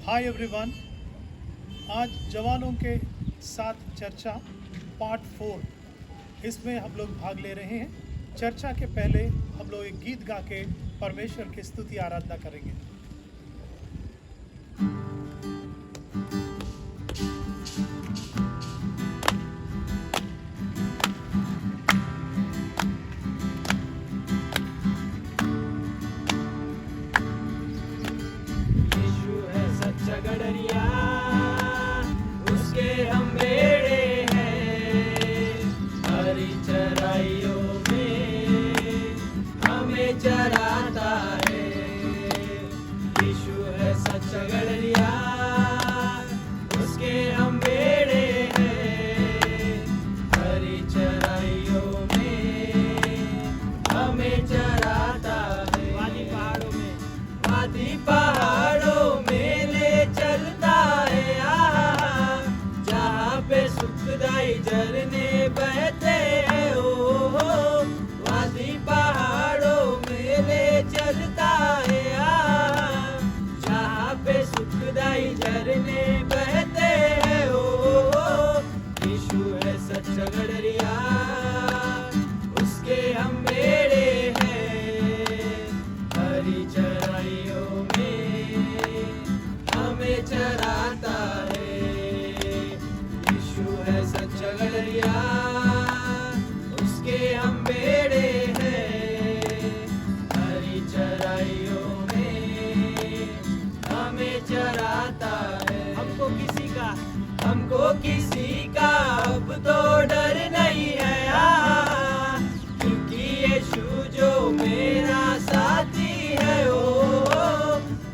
Hi everyone. आज जवानों के साथ चर्चा पार्ट 4 इसमें हम लोग भाग ले रहे हैं। चर्चा के पहले हम लोग एक गीत गा के परमेश्वर की स्तुति आराधना करेंगे। यीशु है सच्चा गडरिया, उसके हम बेड़े हैं। हरी चराइयों में हमें चराता है। यीशु है सच्चा गडरिया, उसके हम बेड़े हैं। हरी चराइयों में हमें चराता है। वादी पहाड़ों में ले चलता है। जहाँ पे सुखदाई झरने बहते हैं। ओ वादी पहाड़ों में ले चलता है। जहाँ पे सुखदाई झरने बहते हैं। ओ यीशु है सच्चा गडरिया, उसके हम बेड़े हैं। हरी चराइयों में हमें चराता है। यीशु है सच्चा गडरिया, उसके हम बेड़े हैं। हरी चराइयों में हमें चराता है। हमको किसी का अब तो डर नहीं है। क्योंकि यीशु जो मेरा साथी है। ओ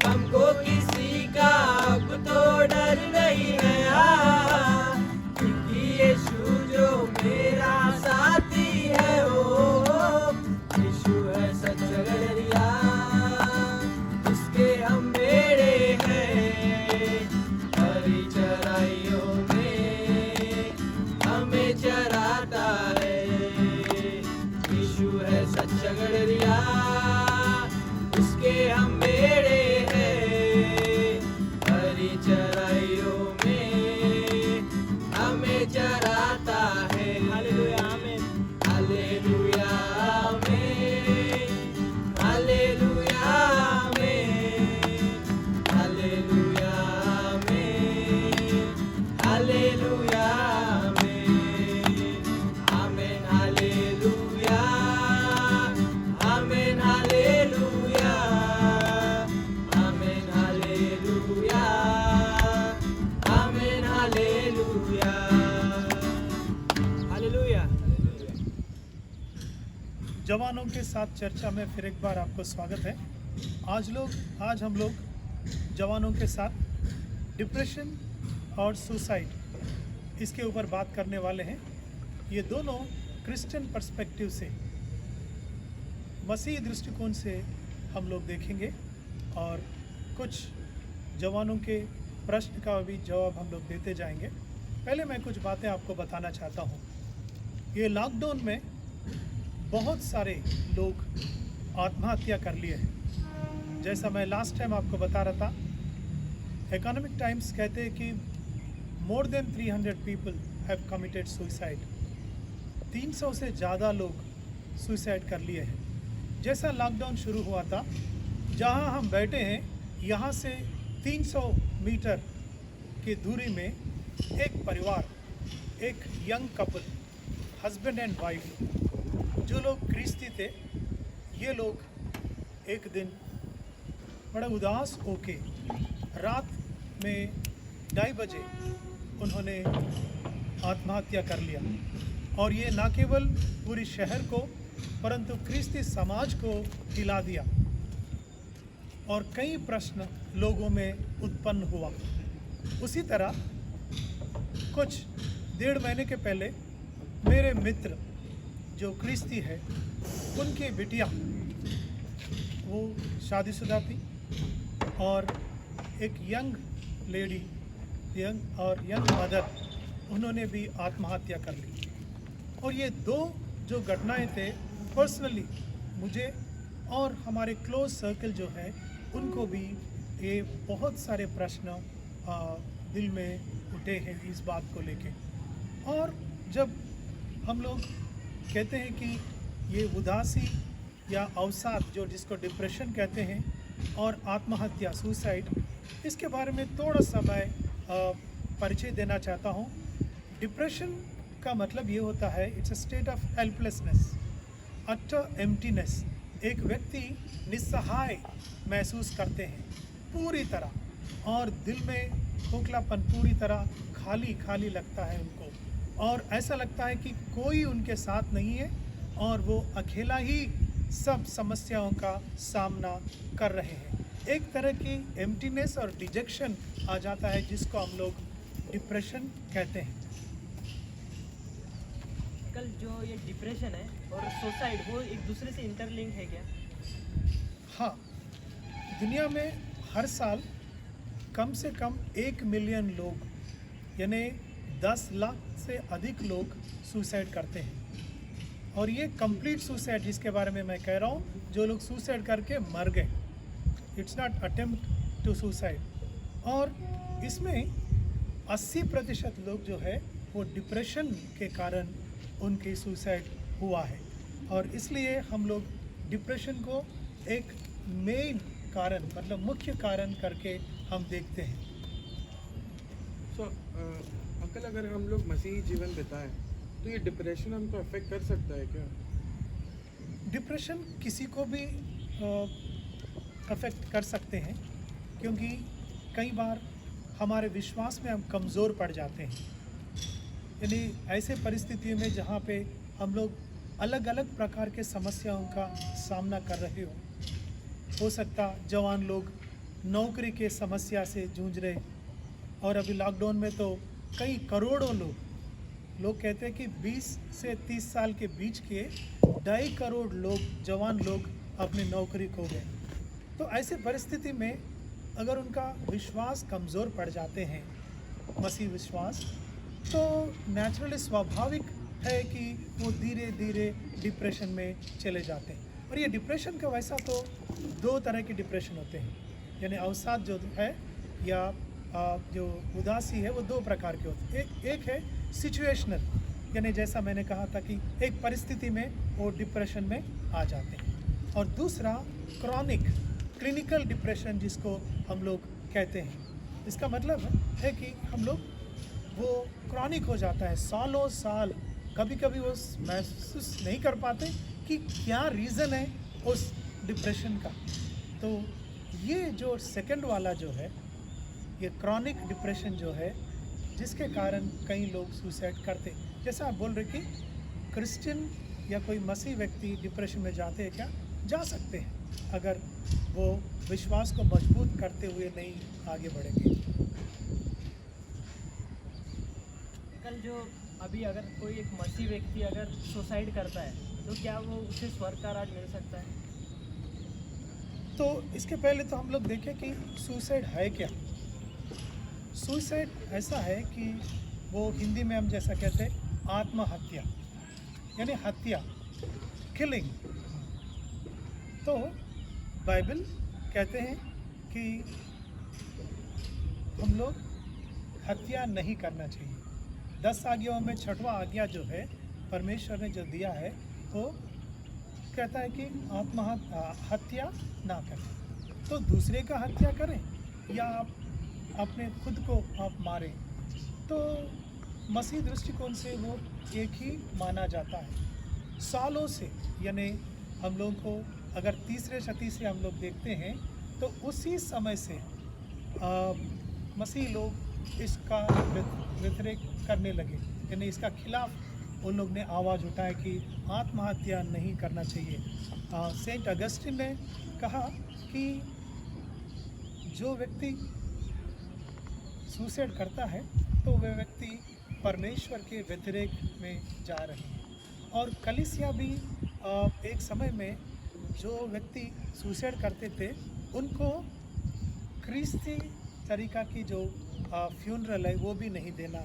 हमको किसी का अब तो डर नहीं है। क्योंकि यीशु जो मेरा साथी है। ओ यीशु है सच्चा गडरिया, उसके हम बेड़े हैं। हरी चराइयों में हमें चराता है। यीशु है सच्चा गडरिया, उसके हम बेड़े हैं। हरी चराइयों में हमें चराता है। हालेलुया आमीन, हालेलुया आमीन, हालेलुया आमीन, हालेलुया आमीन, हालेलुया आमीन, हालेलुया आमीन, हालेलुया आमीन, हालेलुया आमीन, हालेलुया हालेलुया। जवानों के साथ चर्चा में फिर एक बार आपको स्वागत है। आज हम लोग जवानों के साथ डिप्रेशन और सुसाइड इसके ऊपर बात करने वाले हैं। ये दोनों क्रिश्चियन पर्सपेक्टिव से, मसीही दृष्टिकोण से हम लोग देखेंगे और कुछ जवानों के प्रश्न का भी जवाब हम लोग देते जाएंगे। पहले मैं कुछ बातें आपको बताना चाहता हूँ। ये लॉकडाउन में बहुत सारे लोग आत्महत्या कर लिए हैं। जैसा मैं लास्ट टाइम आपको बता रहा था, इकोनॉमिक टाइम्स कहते हैं कि more than 300 people have committed suicide. 300 से ज़्यादा लोग सुसाइड कर लिए हैं। जैसा लॉकडाउन शुरू हुआ था, जहां हम बैठे हैं यहां से 300 मीटर की दूरी में एक परिवार, एक young couple, husband and wife, जो लोग ख्रिस्ती थे, ये लोग एक दिन बड़ा उदास होके रात में 2:30 बजे उन्होंने आत्महत्या कर लिया। और ये ना केवल पूरी शहर को परंतु ख्रिस्ती समाज को हिला दिया और कई प्रश्न लोगों में उत्पन्न हुआ। उसी तरह कुछ 1.5 महीने के पहले मेरे मित्र जो ख्रिस्ती है, उनकी बिटिया, वो शादीशुदा थी और एक यंग लेडी, यंग मदर, उन्होंने भी आत्महत्या कर ली। और ये दो जो घटनाएं थे, पर्सनली मुझे और हमारे क्लोज सर्कल जो है उनको भी ये बहुत सारे प्रश्न दिल में उठे हैं इस बात को लेके। और जब हम लोग कहते हैं कि ये उदासी या अवसाद जो जिसको डिप्रेशन कहते हैं और आत्महत्या सुसाइड, इसके बारे में थोड़ा सा मैं परिचय देना चाहता हूँ। डिप्रेशन का मतलब ये होता है it's a state of helplessness, utter emptiness. एक व्यक्ति निस्सहाय महसूस करते हैं पूरी तरह, और दिल में खोखलापन, पूरी तरह खाली खाली लगता है उनको, और ऐसा लगता है कि कोई उनके साथ नहीं है और वो अकेला ही सब समस्याओं का सामना कर रहे हैं। एक तरह की एम्प्टीनेस और डिजेक्शन आ जाता है जिसको हम लोग डिप्रेशन कहते हैं। कल जो ये डिप्रेशन है और सुसाइड वो एक दूसरे से इंटरलिंक है क्या? हाँ, दुनिया में हर साल कम से कम 1 मिलियन लोग, यानी 10 लाख से अधिक लोग सुसाइड करते हैं। और ये कंप्लीट सुसाइड जिसके बारे में मैं कह रहा हूँ, जो लोग सुसाइड करके मर गए, it's not attempt to suicide. और इसमें 80% लोग जो है वो डिप्रेशन के कारण उनकी सुसाइड हुआ है। और इसलिए हम लोग डिप्रेशन को एक मेन कारण, मतलब मुख्य कारण करके हम देखते हैं। अंकल, अगर हम लोग मसीही जीवन बिताएं तो ये डिप्रेशन हमको अफेक्ट कर सकता है क्या? डिप्रेशन किसी को भी अफेक्ट कर सकते हैं, क्योंकि कई बार हमारे विश्वास में हम कमज़ोर पड़ जाते हैं। यानी ऐसे परिस्थितियों में जहाँ पे हम लोग अलग अलग प्रकार के समस्याओं का सामना कर रहे हो सकता जवान लोग नौकरी के समस्या से जूझ रहे, और अभी लॉकडाउन में तो कई करोड़ों लोग कहते हैं कि 20 से 30 साल के बीच के 2.5 करोड़ लोग, जवान लोग अपनी नौकरी खो गए। तो ऐसे परिस्थिति में अगर उनका विश्वास कमज़ोर पड़ जाते हैं, मसीह विश्वास, तो नेचुरली स्वाभाविक है कि वो धीरे धीरे डिप्रेशन में चले जाते हैं। और ये डिप्रेशन का वैसा तो 2 तरह के डिप्रेशन होते हैं, यानी अवसाद जो है या जो उदासी है वो 2 प्रकार के होते हैं। एक है सिचुएशनल, यानी जैसा मैंने कहा था कि एक परिस्थिति में वो डिप्रेशन में आ जाते हैं, और दूसरा क्रॉनिक क्लिनिकल डिप्रेशन जिसको हम लोग कहते हैं। इसका मतलब है कि हम लोग वो क्रॉनिक हो जाता है, सालों साल, कभी कभी वो महसूस नहीं कर पाते कि क्या रीज़न है उस डिप्रेशन का। तो ये जो सेकंड वाला जो है, ये क्रॉनिक डिप्रेशन जो है, जिसके कारण कई लोग सुसाइड करते। जैसा आप बोल रहे कि क्रिश्चियन या कोई मसीह व्यक्ति डिप्रेशन में जाते हैं क्या? जा सकते हैं, अगर वो विश्वास को मजबूत करते हुए नहीं आगे बढ़ेंगे। कल जो अभी अगर कोई एक मसीह व्यक्ति अगर सुसाइड करता है तो क्या वो उसे स्वर्ग का राज मिल सकता है? तो इसके पहले तो हम लोग देखें कि सुसाइड है क्या। सुसाइड ऐसा है कि वो हिंदी में हम जैसा कहते हैं आत्महत्या, यानी हत्या, किलिंग। तो बाइबल कहते हैं कि हम लोग हत्या नहीं करना चाहिए। 10 आज्ञाओं में 6वां आज्ञा जो है परमेश्वर ने जो दिया है वो कहता है कि हत्या ना करें। तो दूसरे का हत्या करें या आप अपने खुद को आप मारें, तो मसीह दृष्टिकोण से वो एक ही माना जाता है सालों से। यानी हम लोग को अगर तीसरे शती से हम लोग देखते हैं तो उसी समय से मसीह लोग इसका व्यतिरेक करने लगे, यानी इसका खिलाफ उन लोग ने आवाज़ उठाई कि आत्महत्या नहीं करना चाहिए। सेंट अगस्टिन ने कहा कि जो व्यक्ति सुसाइड करता है तो वह व्यक्ति परमेश्वर के व्यतिरेक में जा रहे हैं। और कलीसिया भी एक समय में जो व्यक्ति सुसाइड करते थे उनको क्रिस्ती तरीका की जो फ्यूनरल है वो भी नहीं देना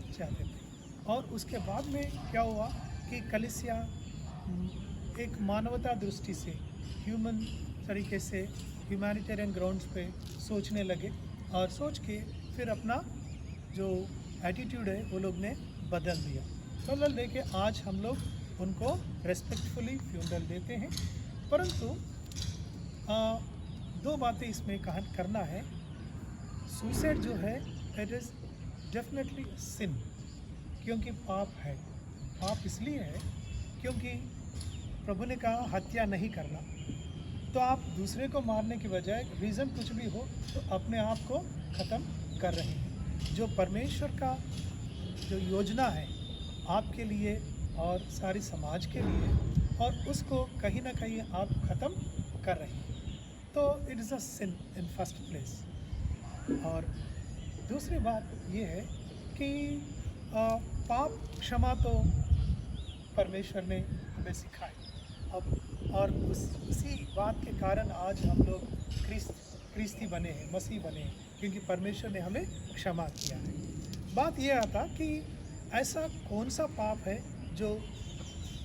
चाहते थे। और उसके बाद में क्या हुआ कि कलीसिया एक मानवता दृष्टि से, ह्यूमन तरीके से ह्यूमैनिटेरियन ग्राउंड्स पे सोचने लगे और सोच के फिर अपना जो एटीट्यूड है वो लोग ने बदल दिया। बदल दे के आज हम लोग उनको रेस्पेक्टफुली फ्यूनरल देते हैं। परंतु दो बातें इसमें करना है। सुसाइड जो है इट इज़ डेफिनेटली सिन, क्योंकि पाप है। पाप इसलिए है क्योंकि प्रभु ने कहा हत्या नहीं करना, तो आप दूसरे को मारने की बजाय रीज़न कुछ भी हो तो अपने आप को ख़त्म कर रहे हैं। जो परमेश्वर का जो योजना है आपके लिए और सारी समाज के लिए, और उसको कहीं ना कहीं आप ख़त्म कर रहे हैं, तो it is a sin in first place. और दूसरी बात ये है कि पाप क्षमा तो परमेश्वर ने हमें सिखाई। अब और उसी बात के कारण आज हम लोग क्रिस्ती बने हैं, मसीह बने हैं, क्योंकि परमेश्वर ने हमें क्षमा किया है। बात यह आता कि ऐसा कौन सा पाप है जो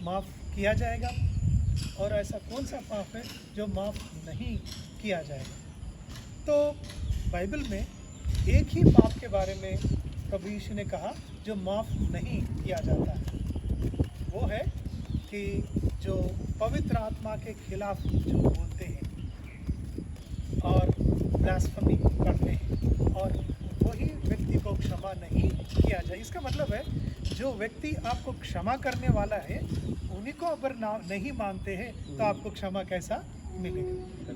माफ़ किया जाएगा और ऐसा कौन सा पाप है जो माफ़ नहीं किया जाएगा। तो बाइबल में एक ही पाप के बारे में प्रभु यीशु ने कहा जो माफ़ नहीं किया जाता है, वो है कि जो पवित्र आत्मा के खिलाफ जो बोलते हैं और ब्लास्फेमी करते हैं, और वही व्यक्ति को क्षमा नहीं किया जाए। इसका मतलब है जो व्यक्ति आपको क्षमा करने वाला है उन्हीं को अगर नहीं मानते हैं तो आपको क्षमा कैसा मिलेगा।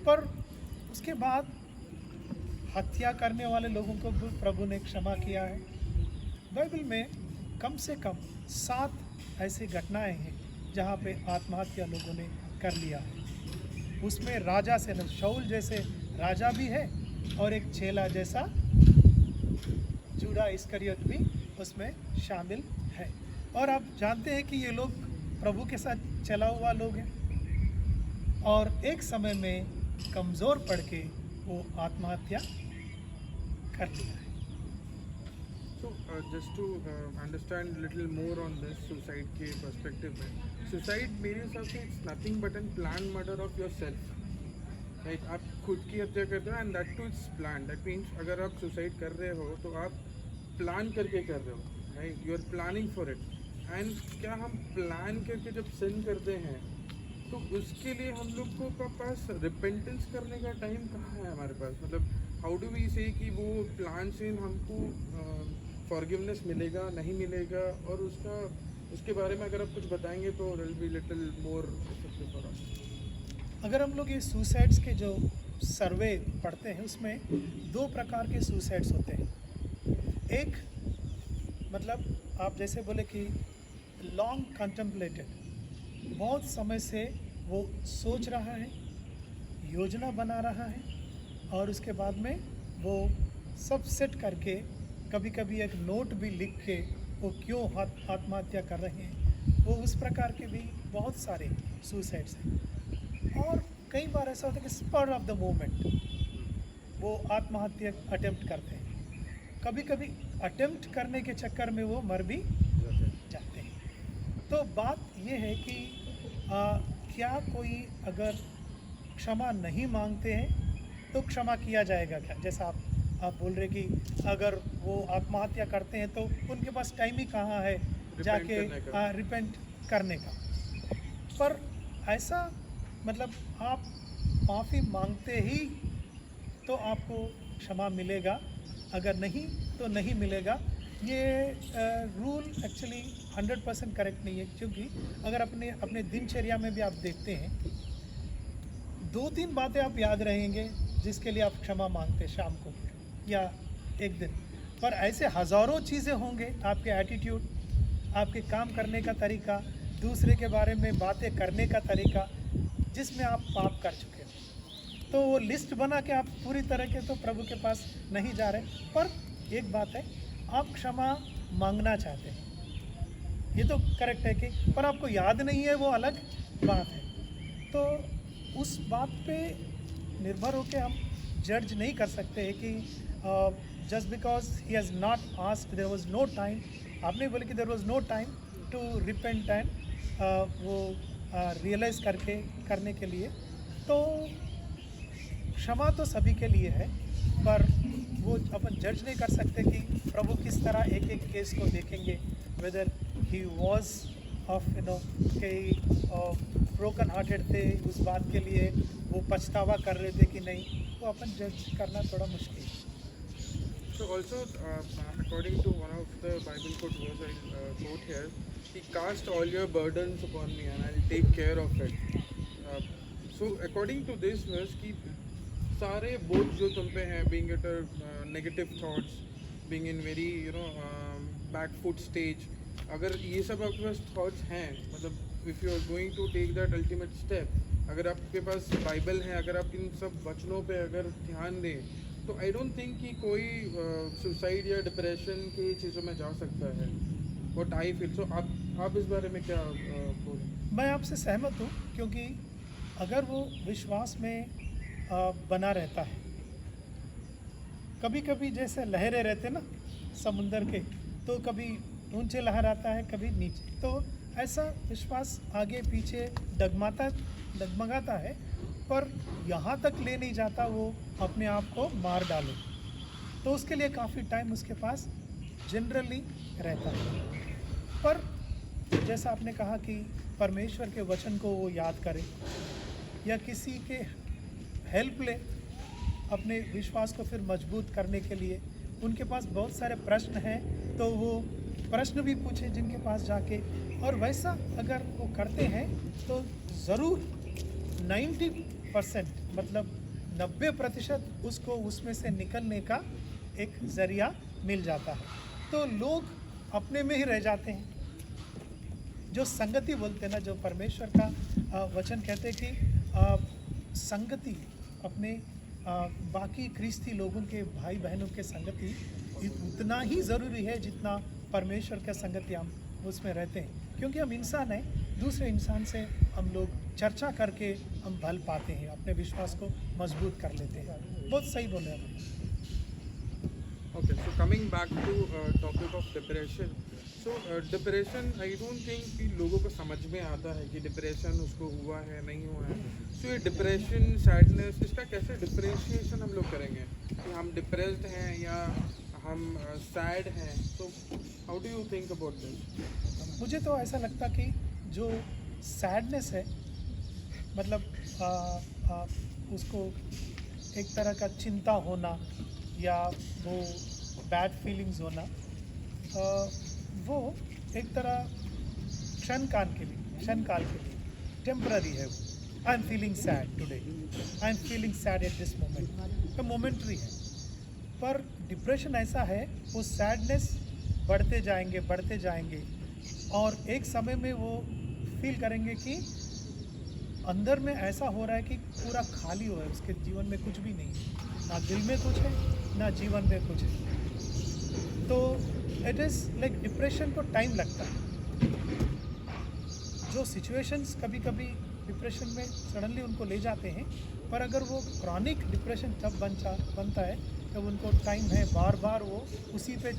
पर उसके बाद हत्या करने वाले लोगों को भी प्रभु ने क्षमा किया है। बाइबल में कम से कम 7 ऐसी घटनाएं हैं जहाँ पे आत्महत्या लोगों ने कर लिया है। उसमें राजा से शाऊल जैसे राजा भी है और एक चेला जैसा जूडा इस्करियोत भी उसमें शामिल है। और आप जानते हैं कि ये लोग प्रभु के साथ चला हुआ लोग हैं और एक समय में कमज़ोर पड़ के वो आत्महत्या कर लिया है। So just to understand little more on this suicide के perspective में, suicide मेरे हिसाब से it's nothing but a planned murder of yourself. Like आप खुद की हत्या करते हो and that too it's planned. That means अगर आप suicide कर रहे हो तो आप प्लान करके कर रहे हो, right? You are planning for it. And क्या हम प्लान करके जब sin करते हैं तो उसके लिए हम लोग को पास रिपेंटेंस करने का टाइम कहाँ है हमारे पास? मतलब हाउ डू वी से कि वो प्लान से हमको फॉरगिवनेस मिलेगा नहीं मिलेगा, और उसके बारे में अगर आप कुछ बताएंगे तो will be little more effective for us. अगर हम लोग ये सुसाइड्स के जो सर्वे पढ़ते हैं उसमें 2 प्रकार के सुसाइड्स होते हैं। एक मतलब आप जैसे बोले कि लॉन्ग कंटेम्पलेटेड, बहुत समय से वो सोच रहा है, योजना बना रहा है और उसके बाद में वो सब सेट करके कभी कभी एक नोट भी लिख के वो क्यों आत्महत्या कर रहे हैं। वो उस प्रकार के भी बहुत सारे सुसाइड्स हैं। और कई बार ऐसा होता है कि स्पर ऑफ द मोमेंट वो आत्महत्या अटेम्प्ट करते हैं। कभी कभी अटेम्प्ट करने के चक्कर में वो मर भी जाते हैं। तो बात ये है कि क्या कोई अगर क्षमा नहीं मांगते हैं तो क्षमा किया जाएगा क्या? जैसा आप बोल रहे कि अगर वो आत्महत्या करते हैं तो उनके पास टाइम ही कहाँ है जाके रिपेंट करने का। पर ऐसा मतलब आप माफ़ी मांगते ही तो आपको क्षमा मिलेगा, अगर नहीं तो नहीं मिलेगा। ये रूल एक्चुअली 100% करेक्ट नहीं है, क्योंकि अगर अपने दिनचर्या में भी आप देखते हैं 2-3 बातें आप याद रहेंगे जिसके लिए आप क्षमा मांगते शाम को या एक दिन, पर ऐसे हज़ारों चीज़ें होंगे, आपके एटीट्यूड, आपके काम करने का तरीका, दूसरे के बारे में बातें करने का तरीका, जिसमें आप पाप कर चुके हो। तो वो लिस्ट बना के आप पूरी तरह के तो प्रभु के पास नहीं जा रहे। पर एक बात है, आप क्षमा मांगना चाहते हैं, ये तो करेक्ट है कि, पर आपको याद नहीं है, वो अलग बात है। तो उस बात पे निर्भर होकर हम जज नहीं कर सकते हैं कि just because he has not asked, there was no time. आपने बोले कि there was no time to repent and वो रियलाइज़ करने के लिए, तो क्षमा तो सभी के लिए है, पर वो अपन जज नहीं कर सकते कि प्रभु किस तरह एक एक केस को देखेंगे, वेदर ही वॉज ऑफ के ब्रोकन हार्टेड थे, उस बात के लिए वो पछतावा कर रहे थे कि नहीं, वो अपन जज करना थोड़ा मुश्किल है। So also, according to one of the Bible quote verse I quote here, He cast all your burdens upon me and I'll take care of it. So according to this verse, कि सारे बोझ जो तुम पे हैं, being it negative thoughts, being in very back foot stage, अगर ये सब आपके पास thoughts हैं, मतलब if you are going to take that ultimate step, अगर आपके पास बाइबल है, अगर आप इन सब वचनों पे अगर ध्यान दें, तो आई डोंट थिंक कि कोई सुसाइड या डिप्रेशन की चीज़ों में जा सकता है। What I feel. सो आप इस बारे में क्या बोलें? मैं आपसे सहमत हूँ, क्योंकि अगर वो विश्वास में बना रहता है, कभी कभी जैसे लहरें रहते ना समुंदर के, तो कभी ऊंचे लहर आता है, कभी नीचे, तो ऐसा विश्वास आगे पीछे डगमगाता है, पर यहाँ तक ले नहीं जाता वो अपने आप को मार डाले। तो उसके लिए काफ़ी टाइम उसके पास जनरली रहता है। पर जैसा आपने कहा कि परमेश्वर के वचन को वो याद करे या किसी के हेल्प ले अपने विश्वास को फिर मजबूत करने के लिए, उनके पास बहुत सारे प्रश्न हैं, तो वो प्रश्न भी पूछे जिनके पास जाके, और वैसा अगर वो करते हैं तो ज़रूर 90% मतलब 90% उसको उसमें से निकलने का एक ज़रिया मिल जाता है। तो लोग अपने में ही रह जाते हैं। जो संगति बोलते हैं ना, जो परमेश्वर का वचन कहते हैं कि संगति अपने बाकी ख्रिस्ती लोगों के भाई बहनों के संगति उतना ही ज़रूरी है जितना परमेश्वर का संगति हम उसमें रहते हैं, क्योंकि हम इंसान हैं, दूसरे इंसान से हम लोग चर्चा करके हम बल पाते हैं, अपने विश्वास को मजबूत कर लेते हैं। बहुत सही बोले आप। Okay, so coming back to topic of depression. So depression, I don't think कि लोगों को समझ में आता है कि डिप्रेशन उसको हुआ है नहीं हुआ है। So ये डिप्रेशन, सैडनेस, इसका कैसे डिफरेंशिएशन हम लोग करेंगे कि हम डिप्रेस्ड हैं या हम सैड हैं? So how do you think about this? मुझे तो ऐसा लगता कि जो सैडनेस है, मतलब उसको एक तरह का चिंता होना या वो बैड फीलिंग्स होना, वो एक तरह क्षण के लिए टेम्पररी है। वो I am feeling sad today, I am feeling sad at this moment, तो मोमेंट्री है। पर डिप्रेशन ऐसा है, वो सैडनेस बढ़ते जाएंगे और एक समय में वो फील करेंगे कि अंदर में ऐसा हो रहा है कि पूरा खाली हुआ है, उसके जीवन में कुछ भी नहीं है, ना दिल में कुछ है ना जीवन में कुछ है। तो इट इज़ लाइक डिप्रेशन को टाइम लगता है। जो सिचुएशंस कभी कभी डिप्रेशन में सडनली उनको ले जाते हैं, पर अगर वो क्रॉनिक डिप्रेशन तब बनता है जब उनको टाइम है, बार बार वो उसी पे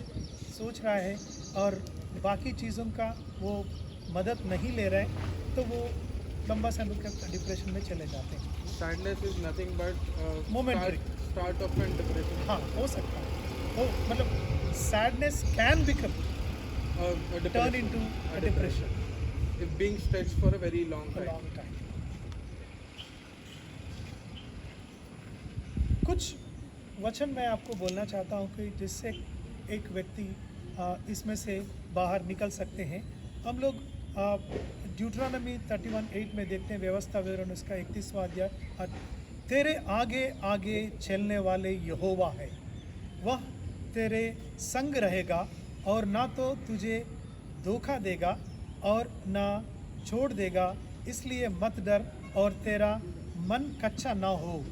सोच रहा है और बाकी चीज़ों का वो मदद नहीं ले रहे, तो वो लंबा समय तक डिप्रेशन में चले जाते हैं। Sadness is nothing but Momentary. start of an depression. हाँ, हो सकता है। तो मतलब sadness can become turn into a depression If being stretched for a very long a time. long time. कुछ वचन मैं आपको बोलना चाहता हूँ कि जिससे एक व्यक्ति इसमें से बाहर निकल सकते हैं। हम लोग ड्यूटरॉनमी 31:8 में देखते हैं, व्यवस्था विवरण उसका 31वां अध्याय, तेरे आगे आगे चलने वाले यहोवा है, वह तेरे संग रहेगा और ना तो तुझे धोखा देगा और ना छोड़ देगा, इसलिए मत डर और तेरा मन कच्चा ना हो।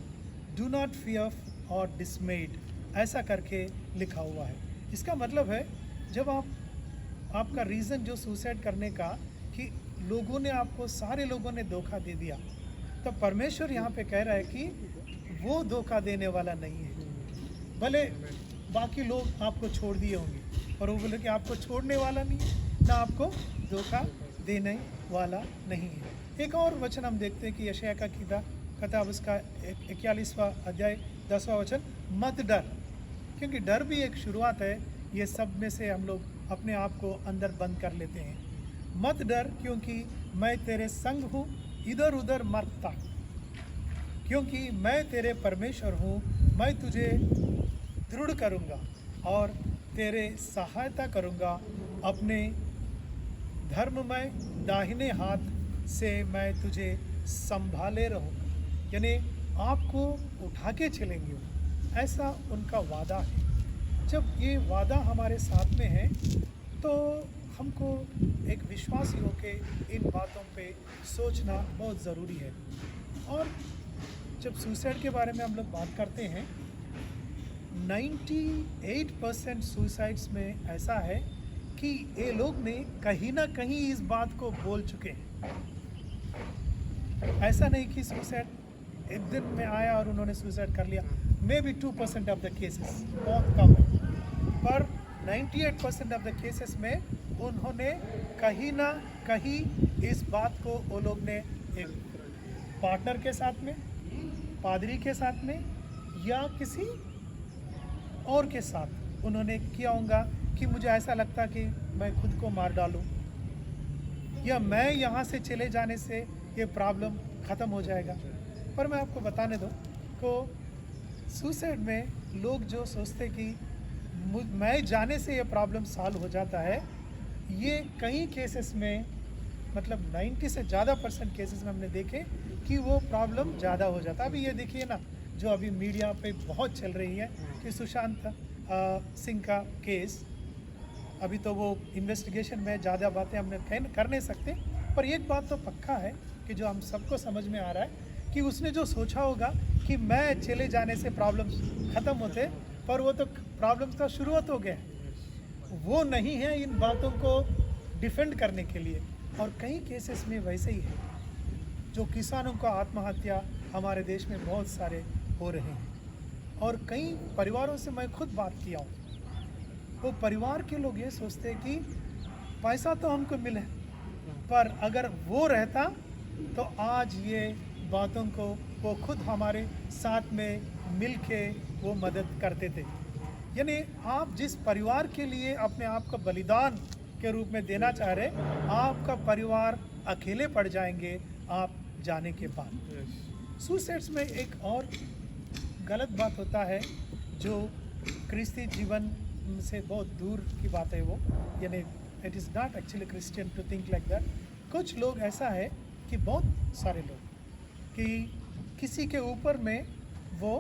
डू नॉट फियर और डिसमेड, ऐसा करके लिखा हुआ है। इसका मतलब है जब आपका रीज़न जो सुसाइड करने का कि लोगों ने आपको, सारे लोगों ने धोखा दे दिया, तो परमेश्वर यहाँ पे कह रहा है कि वो धोखा देने वाला नहीं है। भले बाकी लोग आपको छोड़ दिए होंगे, और वो बोले कि आपको छोड़ने वाला नहीं है, ना आपको धोखा देने वाला नहीं है। एक और वचन हम देखते हैं कि यशायाह का कहता है अब उसका 41वां अध्याय 10वां वचन, मत डर, क्योंकि डर भी एक शुरुआत है। ये सब में से हम लोग अपने आप को अंदर बंद कर लेते हैं। मत डर क्योंकि मैं तेरे संग हूँ, इधर उधर मत ताक, क्योंकि मैं तेरे परमेश्वर हूँ। मैं तुझे दृढ़ करूँगा और तेरे सहायता करूँगा, अपने धर्ममय दाहिने हाथ से मैं तुझे संभाले रहूँगा। यानी आपको उठा के चलेंगे वो, ऐसा उनका वादा है। जब ये वादा हमारे साथ में है तो हमको एक विश्वासी होके इन बातों पे सोचना बहुत ज़रूरी है। और जब सुसाइड के बारे में हम लोग बात करते हैं, 98% सुसाइड्स में ऐसा है कि ये लोग ने कहीं ना कहीं इस बात को बोल चुके हैं। ऐसा नहीं कि सुसाइड एक दिन में आया और उन्होंने सुसाइड कर लिया। May be 2% of the cases, बहुत कम है, पर 98% ऑफ द केसेस में उन्होंने कहीं ना कहीं इस बात को वो लोग ने एक पार्टनर के साथ में, पादरी के साथ में या किसी और के साथ उन्होंने किया होगा कि मुझे ऐसा लगता कि मैं खुद को मार डालूं, या मैं यहाँ से चले जाने से ये प्रॉब्लम ख़त्म हो जाएगा। पर मैं आपको बताने दो को सुसाइड में लोग जो सोचते कि मैं जाने से ये प्रॉब्लम सॉल्व हो जाता है, ये कई केसेस में, मतलब 90 से ज़्यादा % केसेस में हमने देखे कि वो प्रॉब्लम ज़्यादा हो जाता है। अभी ये देखिए ना, जो अभी मीडिया पे बहुत चल रही है कि सुशांत सिंह का केस, अभी तो वो इन्वेस्टिगेशन में ज़्यादा बातें हमने कर नहीं सकते, पर एक बात तो पक्का है कि जो हम सबको समझ में आ रहा है कि उसने जो सोचा होगा कि मैं चले जाने से प्रॉब्लम्स ख़त्म होते, पर वो तो प्रॉब्लम्स का शुरुआत हो गया, वो नहीं है इन बातों को डिफेंड करने के लिए। और कई केसेस में वैसे ही है, जो किसानों का आत्महत्या हमारे देश में बहुत सारे हो रहे हैं। और कई परिवारों से मैं खुद बात किया हूँ, वो परिवार के लोग ये सोचते हैं कि पैसा तो हमको मिले, पर अगर वो रहता तो आज ये बातों को वो खुद हमारे साथ में मिल के वो मदद करते थे। यानी आप जिस परिवार के लिए अपने आप को बलिदान के रूप में देना चाह रहे, आपका परिवार अकेले पड़ जाएंगे आप जाने के बाद। सुसाइड्स में एक और गलत बात होता है जो क्रिस्ती जीवन से बहुत दूर की बात है वो, यानी it is not actually Christian to think like that. कुछ लोग ऐसा है कि बहुत सारे लोग कि किसी के ऊपर में वो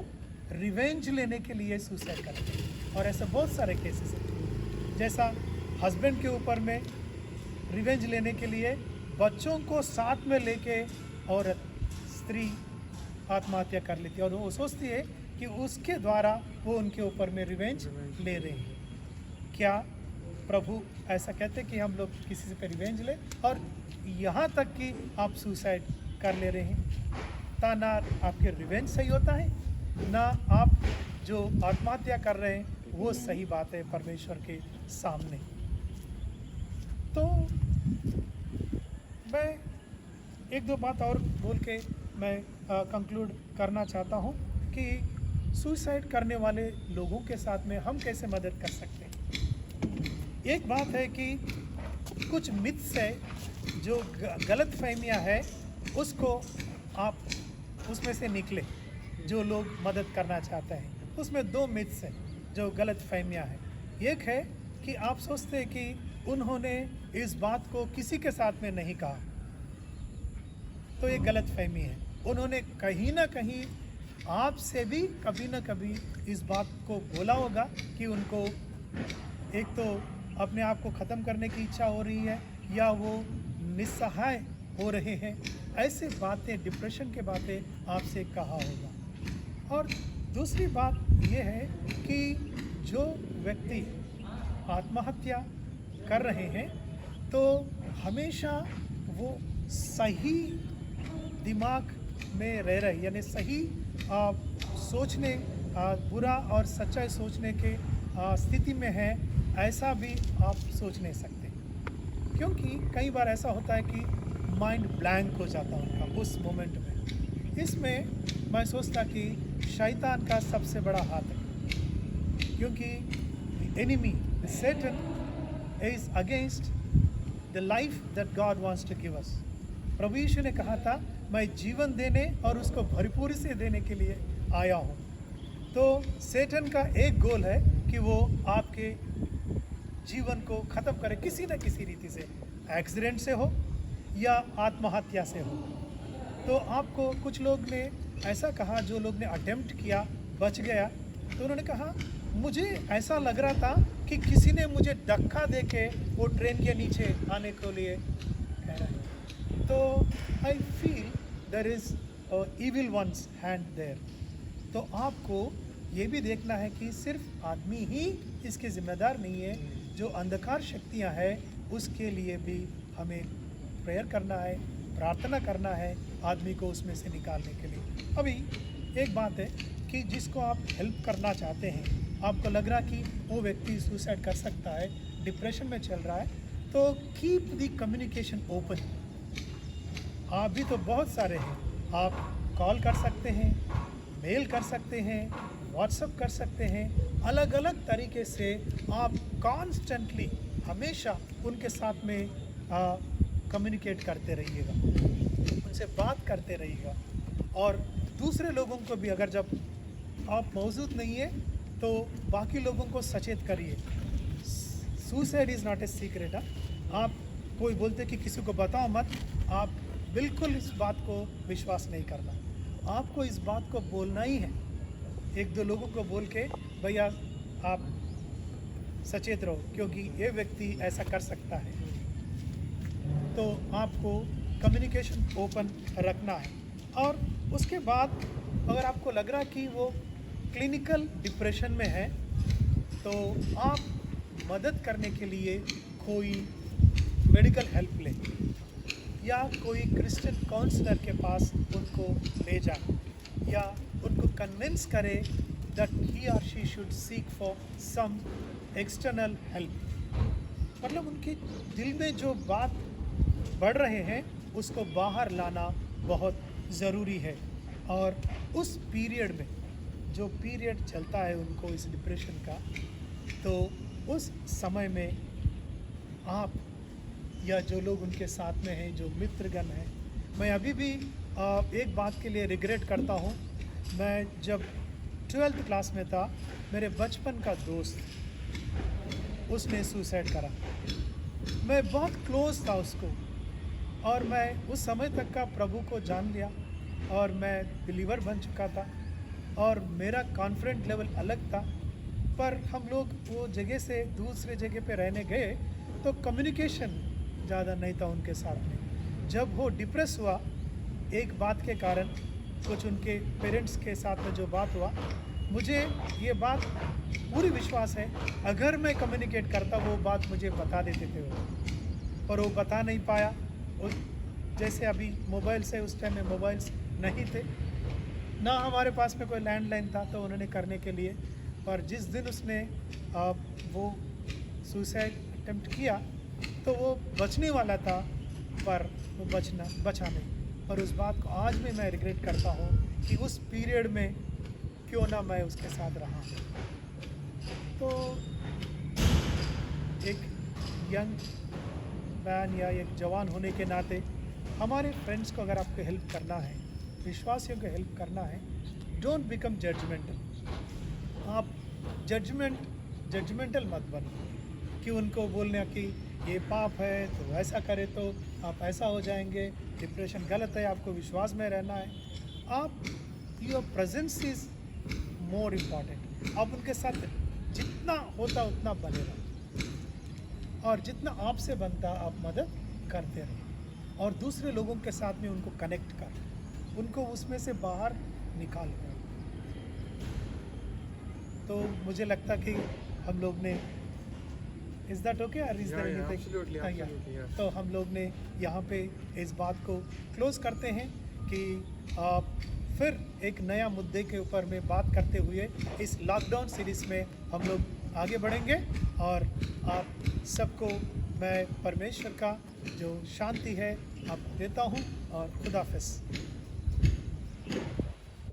रिवेंज लेने के लिए सुसाइड करते हैं, और ऐसे बहुत सारे केसेस हैं। जैसा हस्बैंड के ऊपर में रिवेंज लेने के लिए बच्चों को साथ में लेके औरत स्त्री आत्महत्या कर लेती है, और वो सोचती है कि उसके द्वारा वो उनके ऊपर में रिवेंज ले रही है। क्या प्रभु ऐसा कहते कि हम लोग किसी से पे रिवेंज ले, और यहाँ तक कि आप सुसाइड कर ले रहे हैं? ता ना आपके रिवेंज सही होता है, ना आप जो आत्महत्या कर रहे हैं वो सही बात है परमेश्वर के सामने। तो मैं एक दो बात और बोल के मैं कंक्लूड करना चाहता हूँ कि सुसाइड करने वाले लोगों के साथ में हम कैसे मदद कर सकते हैं। एक बात है कि कुछ मिथ्स है जो गलत फहमियाँ है, उसको आप उसमें से निकले जो लोग मदद करना चाहते हैं। उसमें 2 मिथ्स हैं जो गलत फहमियाँ हैं। एक है कि आप सोचते हैं कि उन्होंने इस बात को किसी के साथ में नहीं कहा, तो ये गलत फहमी है। उन्होंने कहीं ना कहीं आपसे भी कभी ना कभी इस बात को बोला होगा कि उनको एक तो अपने आप को ख़त्म करने की इच्छा हो रही है, या वो निस्सहाय हो रहे हैं। ऐसे बातें, डिप्रेशन के बातें आपसे कहा होगा। और दूसरी बात ये है कि जो व्यक्ति आत्महत्या कर रहे हैं तो हमेशा वो सही दिमाग में रह रहे, यानी सही सोचने, बुरा और सच्चाई सोचने के स्थिति में है, ऐसा भी आप सोच नहीं सकते। क्योंकि कई बार ऐसा होता है कि माइंड ब्लैंक हो जाता है उनका उस मोमेंट में, इसमें मैं सोचता कि शैतान का सबसे बड़ा हाथ है, क्योंकि enemy Satan is against the life that God wants to give us. प्रभु यीशु ने कहा था, मैं जीवन देने और उसको भरपूरी से देने के लिए आया हूँ। तो सेटन का एक गोल है कि वो आपके जीवन को ख़त्म करे किसी न किसी रीति से, एक्सीडेंट से हो या आत्महत्या से हो। तो आपको कुछ लोग ने ऐसा कहा, जो लोग ने अटेम्प्ट किया बच गया, तो उन्होंने कहा मुझे ऐसा लग रहा था कि किसी ने मुझे धक्का दे के वो ट्रेन के नीचे आने के लिए कह रहा है। तो I feel there is evil one's hand there. तो आपको ये भी देखना है कि सिर्फ आदमी ही इसके जिम्मेदार नहीं है, जो अंधकार शक्तियां हैं उसके लिए भी हमें प्रेयर करना है, प्रार्थना करना है आदमी को उसमें से निकालने के लिए। अभी एक बात है कि जिसको आप हेल्प करना चाहते हैं, आपको लग रहा कि वो व्यक्ति सुसाइड कर सकता है, डिप्रेशन में चल रहा है, तो कीप द कम्युनिकेशन ओपन। आप भी तो बहुत सारे हैं, आप कॉल कर सकते हैं, मेल कर सकते हैं, व्हाट्सएप कर सकते हैं, अलग अलग तरीके से आप कॉन्स्टेंटली हमेशा उनके साथ में कम्युनिकेट करते रहिएगा, उनसे बात करते रहिएगा। और दूसरे लोगों को भी, अगर जब आप मौजूद नहीं है तो बाकी लोगों को सचेत करिए। Suicide is not a secret. आप कोई बोलते कि किसी को बताओ मत, आप बिल्कुल इस बात को विश्वास नहीं करना। आपको इस बात को बोलना ही है, एक दो लोगों को बोल के, भैया आप सचेत रहो क्योंकि ये व्यक्ति ऐसा कर सकता है। तो आपको कम्युनिकेशन ओपन रखना है। और उसके बाद अगर आपको लग रहा कि वो क्लिनिकल डिप्रेशन में है, तो आप मदद करने के लिए कोई मेडिकल हेल्प लें या कोई क्रिश्चियन काउंसलर के पास उनको ले जाए, या उनको कन्विंस करें दैट ही और she should seek for some external help. मतलब उनके दिल में जो बात बढ़ रहे हैं उसको बाहर लाना बहुत ज़रूरी है। और उस पीरियड में, जो पीरियड चलता है उनको इस डिप्रेशन का, तो उस समय में आप या जो लोग उनके साथ में हैं, जो मित्रगण हैं, मैं अभी भी एक बात के लिए रिग्रेट करता हूँ। मैं जब 12th क्लास में था, मेरे बचपन का दोस्त उसने सुसाइड करा। मैं बहुत क्लोज था उसको, और मैं उस समय तक का प्रभु को जान लिया और मैं बिलीवर बन चुका था और मेरा कॉन्फिडेंट लेवल अलग था। पर हम लोग वो जगह से दूसरे जगह पे रहने गए तो कम्युनिकेशन ज़्यादा नहीं था उनके साथ में। जब वो डिप्रेस हुआ एक बात के कारण, कुछ उनके पेरेंट्स के साथ में जो बात हुआ, मुझे ये बात पूरी विश्वास है, अगर मैं कम्युनिकेट करता वो बात मुझे बता देते थे वो, पर वो बता नहीं पाया। उस जैसे अभी मोबाइल से, उस टाइम में मोबाइल्स नहीं थे, ना हमारे पास में कोई लैंडलाइन था तो उन्होंने करने के लिए। पर जिस दिन उसने वो सुसाइड अटेम्प्ट किया तो वो बचने वाला था, पर वो बचा नहीं। पर उस बात को आज भी मैं रिग्रेट करता हूँ कि उस पीरियड में क्यों ना मैं उसके साथ रहा। तो एक यंग मैन या एक जवान होने के नाते हमारे फ्रेंड्स को अगर आपको हेल्प करना है, विश्वासियों को हेल्प करना है, डोंट बिकम जजमेंटल। आप जजमेंटल मत बनो कि उनको बोलने कि ये पाप है तो ऐसा करे तो आप ऐसा हो जाएंगे, डिप्रेशन गलत है, आपको विश्वास में रहना है। आप, your presence is more important. आप उनके साथ जितना होता उतना बने रहो, और जितना आपसे बनता आप मदद करते रहो, और दूसरे लोगों के साथ में उनको कनेक्ट कर, उनको उसमें से बाहर निकाल कर। तो मुझे लगता कि हम लोग ने, इज़ दैट ओके और इज़ दैट एनीथिंग? तो हम लोग ने यहाँ पे इस बात को क्लोज करते हैं कि आप फिर एक नया मुद्दे के ऊपर में बात करते हुए इस लॉकडाउन सीरीज़ में हम लोग आगे बढ़ेंगे। और आप सबको मैं परमेश्वर का जो शांति है आप देता हूँ, और खुदा हाफिज़।